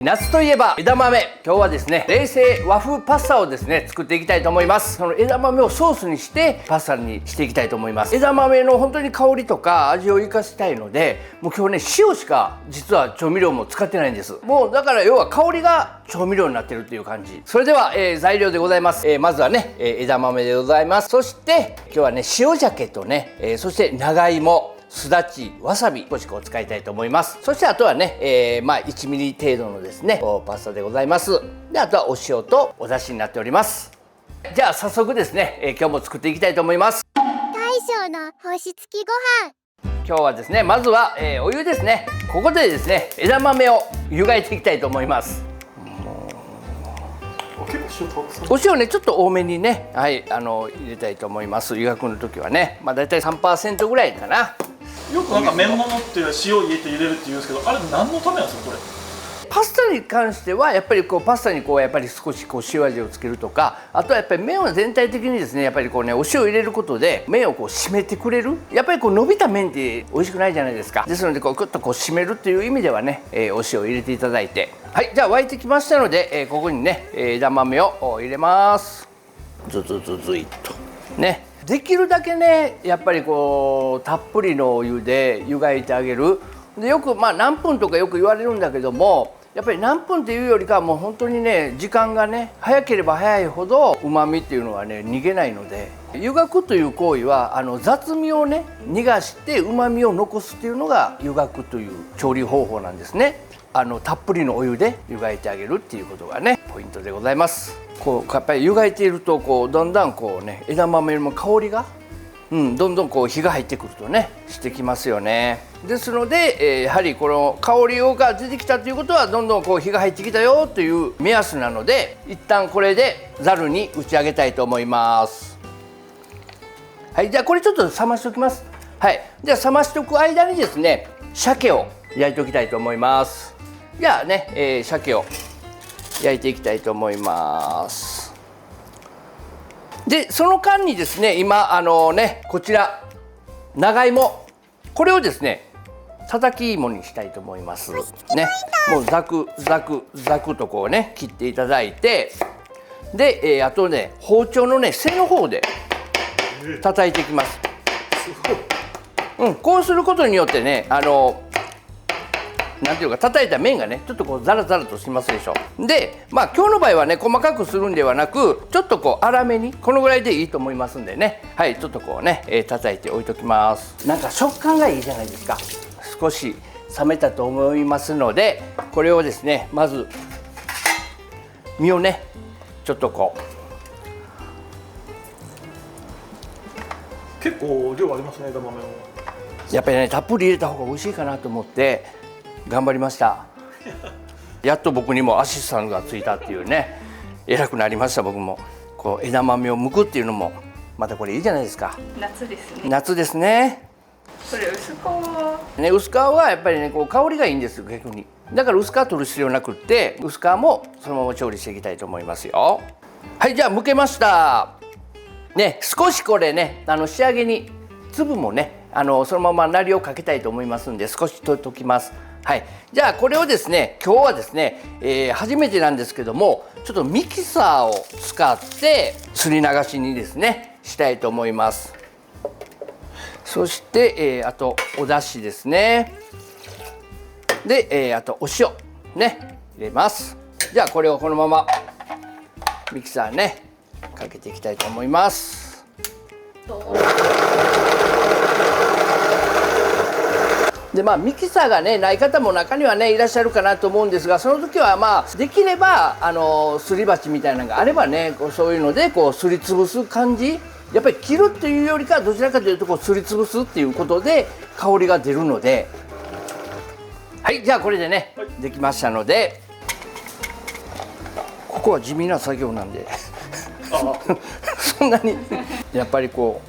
夏といえば枝豆。今日はですね、冷製和風パスタをですね、作っていきたいと思います。その枝豆をソースにしてパスタにしていきたいと思います。枝豆の本当に香りとか味を生かしたいので、もう今日ね、塩しか実は調味料も使ってないんです。もうだから要は香りが調味料になってるっていう感じ。それでは、材料でございます。まずはね、枝豆でございます。そして今日はね、塩鮭とね、そして長芋、すだち、わさび少し使いたいと思います。そしてあとはね、1ミリ程度のですねパスタでございます。であとはお塩とお出汁になっております。じゃあ早速ですね、今日も作っていきたいと思います。大将の星付きご飯。今日はですね、まずは、お湯ですね。ここでですね、枝豆を湯がいていきたいと思います。お塩ね、ちょっと多めにね、はい、入れたいと思います。湯がくの時はね、だいたい 3% ぐらいかな。よくなんか麺物って塩入れて入れるって言うんですけど、あれ何のためなんですかこれ？パスタに関してはやっぱりパスタにやっぱり少し塩味をつけるとか、あとはやっぱり麺は全体的にですね、やっぱりお塩を入れることで麺を締めてくれる。やっぱり伸びた麺って美味しくないじゃないですか。ですのでグッと締めるっていう意味ではね、お塩を入れていただいて、はい、じゃあ沸いてきましたので、ここにね枝豆を入れます。ずいっとね、できるだけねやっぱりたっぷりのお湯で湯がいてあげる。でよく何分とかよく言われるんだけども、やっぱり何分っていうよりかはもう本当にね、時間がね早ければ早いほどうまみっていうのはね逃げないので、湯がくという行為は雑味をね逃がしてうまみを残すっていうのが湯がくという調理方法なんですね。たっぷりのお湯で湯がいてあげるっていうことがねポイントでございます。やっぱり湯がいているとだんだんね枝豆の香りがどんどん火が入ってくるとねしてきますよね。ですので、やはりこの香りが出てきたということはどんどん火が入ってきたよという目安なので、一旦これでざるに打ち上げたいと思います。はい、じゃあこれちょっと冷ましておきます。はい、じゃあ冷ましておく間にですね、鮭を焼いておきたいと思います。じゃあね、鮭を焼いていきたいと思います。でその間にですね、今こちら長芋、これをですね叩き芋にしたいと思いますね。もうザクとね切っていただいて、で、あとね包丁のね背の方で叩いていきます。こうすることによってねなんていうか叩いた麺がねちょっとザラザラとしますでしょ。で今日の場合はね細かくするんではなく、ちょっと粗めにこのぐらいでいいと思いますんでね、はい、ちょっと叩いて置いときます。なんか食感がいいじゃないですか。少し冷めたと思いますので、これをですねまず身をねちょっと結構量ありますね、枝豆も。やっぱりねたっぷり入れた方が美味しいかなと思って頑張りました。やっと僕にもアシスタントがついたっていうね、偉くなりました。僕も枝豆を剥くっていうのもまたこれいいじゃないですか。夏ですね。夏ですね。これ薄皮はね、薄皮はやっぱりね香りがいいんですよ、逆に。だから薄皮取る必要なくって、薄皮もそのまま調理していきたいと思いますよ。はい、じゃあ剥けましたね。少しこれね仕上げに粒もねそのままなりをかけたいと思いますんで、少し取っておきます。はい、じゃあこれをですね今日はですね、初めてなんですけども、ちょっとミキサーを使ってすり流しにですねしたいと思います。そして、あとお出汁ですね。で、あとお塩ね入れます。じゃあこれをこのままミキサーねかけていきたいと思います。でミキサーがねない方も中にはねいらっしゃるかなと思うんですが、その時はできればすり鉢みたいなのがあればねそういうのですりつぶす感じ。やっぱり切るっていうよりかどちらかというとすりつぶすっていうことで香りが出るので、はい、じゃあこれでね、できましたので、ここは地味な作業なんでそんなにやっぱりも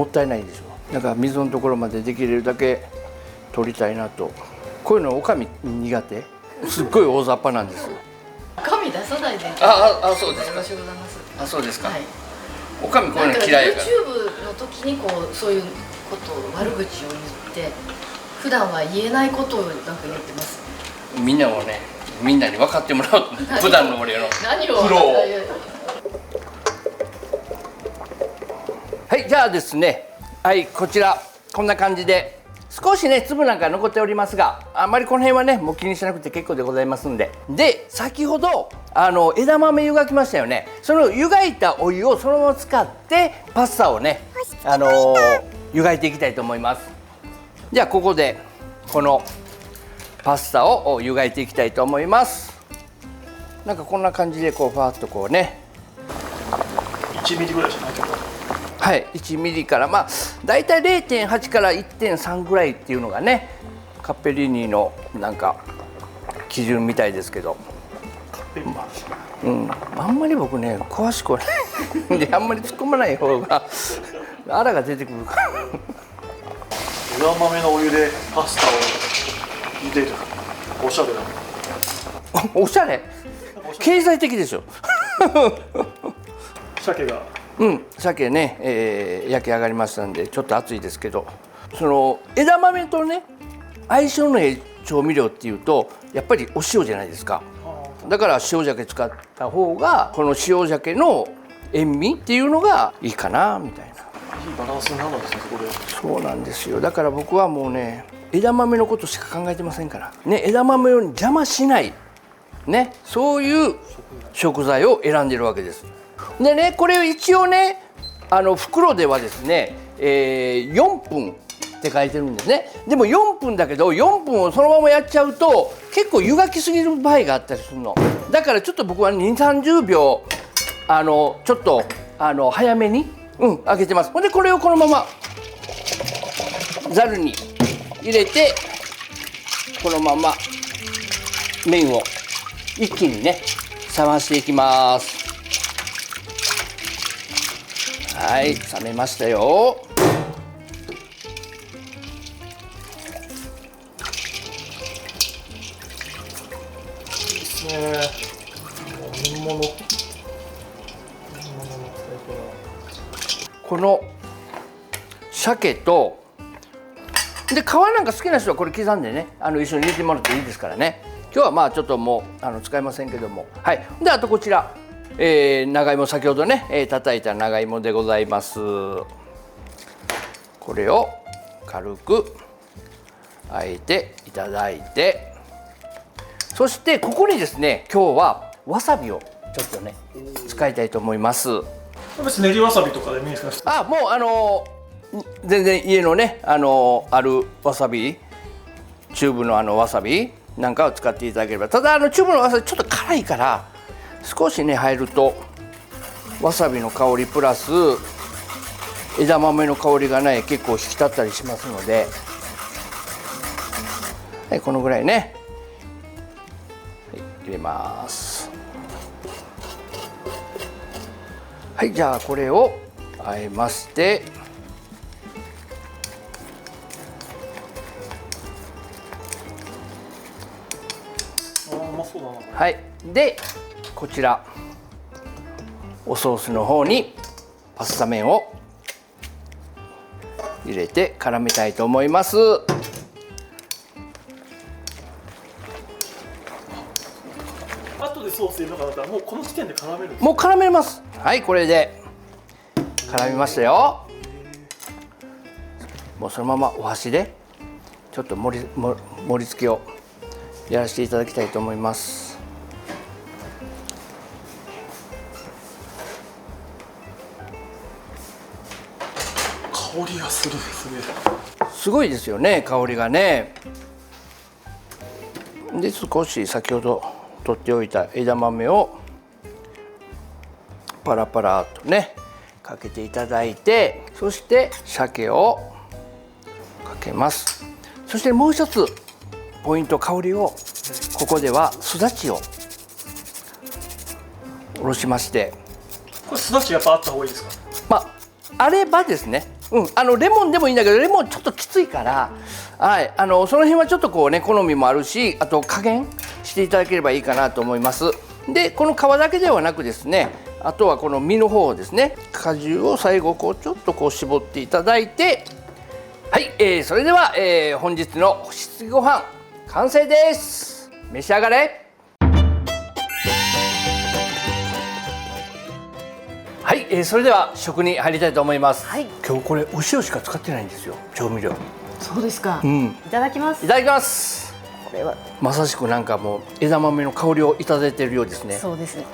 ったいないでしょ。だから水のところまでできるだけ取りたいなと。こういうのおかみ苦手、すっごい大雑把なんです。おかみ出さないで。そうですか。よろしくございます。あ、そうですか。はい。おかみこういうの嫌いやから。YouTube の時にそういうことを悪口を言って、普段は言えないことをなんか言ってます。みんなもねみんなに分かってもらう普段の俺の何を苦労を。はい、じゃあですね、はいこちらこんな感じで少しね粒なんか残っておりますが、あんまりこの辺はねもう気にしなくて結構でございますんで。で先ほど枝豆湯がきましたよね。その湯がいたお湯をそのまま使ってパスタをね湯がいていきたいと思います。じゃあここでこのパスタを湯がいていきたいと思います。なんかこんな感じでこうファーッとこうね1ミリぐらいじゃないけど。はい、1ミリからまあだいたい 0.8 から 1.3 ぐらいっていうのがねカッペリーニのなんか基準みたいですけど、あんまり僕ね詳しくはないであんまり突っ込まない方があらが出てくるから枝豆のお湯でパスタを茹でる。おしゃれだ。おしゃれ経済的でしょ鮭が鮭ね、焼き上がりましたんでちょっと熱いですけど、その枝豆とね相性のいい調味料っていうとやっぱりお塩じゃないですか。だから塩鮭使った方がこの塩鮭の塩味っていうのがいいかなみたいな。いいバランスになるんですね、そこで。そうなんですよ。だから僕はもうね枝豆のことしか考えてませんからね。枝豆を邪魔しないね、そういう食材を選んでるわけです。でねこれ一応ね袋ではですね、4分って書いてるんですね。でも4分だけど4分をそのままやっちゃうと結構湯がきすぎる場合があったりするの。だからちょっと僕は2、30秒ちょっと早めに開けてます。ほんでこれをこのままざるに入れてこのまま麺を一気にね冷ましていきます。はい、冷めましたよ。煮物。この鮭とで皮なんか好きな人はこれ刻んでね一緒に入れてもらっていいですからね。今日はまあちょっともう使いませんけども、はい。であとこちら、長芋先ほどね、叩いた長芋でございます。これを軽くあえていただいて、そしてここにですね今日はわさびをちょっとね使いたいと思います。別に練りわさびとかでもいいですか。もう全然家のねあるわさびチューブのわさびなんかを使っていただければ。ただチューブのわさびちょっと辛いから少しね入るとわさびの香りプラス枝豆の香りがね結構引き立ったりしますので、はい、このぐらいね、はい、入れます。はい、じゃあこれをあえまして、うまそうだな。はい、でこちらおソースの方にパスタ麺を入れて絡めたいと思います。後でソース入れるのかなったらもうこの時点で絡めるんです。もう絡めます。はい、これで絡みましたよ。もうそのままお箸でちょっと盛り付けをやらせていただきたいと思います。香りがする。すごいですよね、香りがね。で少し先ほど取っておいた枝豆をパラパラとねかけていただいて、そして鮭をかけます。そしてもう一つポイント、香りをここではすだちをおろしまして、これすだちやっぱあった方がいいですか。あればですね、レモンでもいいんだけどレモンちょっときついから、はい、その辺はちょっとこうね好みもあるし、あと加減していただければいいかなと思います。でこの皮だけではなくですね、あとはこの身の方をですね、果汁を最後こうちょっとこう絞っていただいて、はい、それでは、本日の星付きご飯完成です。召し上がれ。それでは食に入りたいと思います。はい今日これお塩しか使ってないんですよ、調味料。そうですか。うん、いただきます。いただきます。これはまさしくなんかもう枝豆の香りをいただいているようですね。そうですね。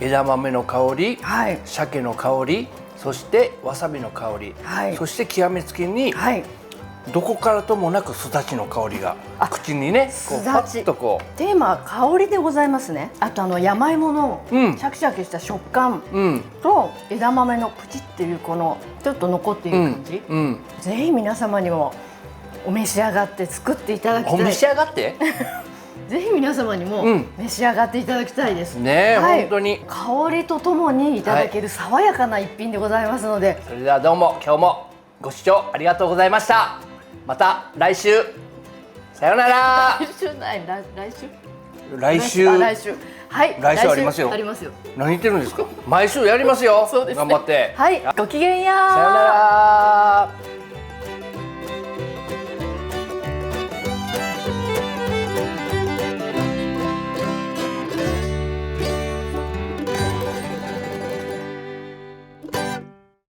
枝豆の香り、はい鮭の香り、そしてわさびの香り、はいそして極めつけにはい。どこからともなくすだちの香りが口にね、こうパすだちッとこテーマは香りでございますね。あと山芋のうんシャキシャキした食感う、うんと枝豆のプチっていうこのちょっと残っている感じ。うん、ぜひ皆様にもお召し上がって作っていただきたい。お召し上がってぜひ皆様にもうん召し上がっていただきたいです。ねえ、はい本当に。香りとともにいただける爽やかな一品でございますので、それではどうも今日もご視聴ありがとうございました。また来週、さようなら。来週ない来週来週来週はい来週ありますよありますよ。何言ってるんですか。毎週やりますよ。そうですね頑張って。はいごきげんよう。さようなら。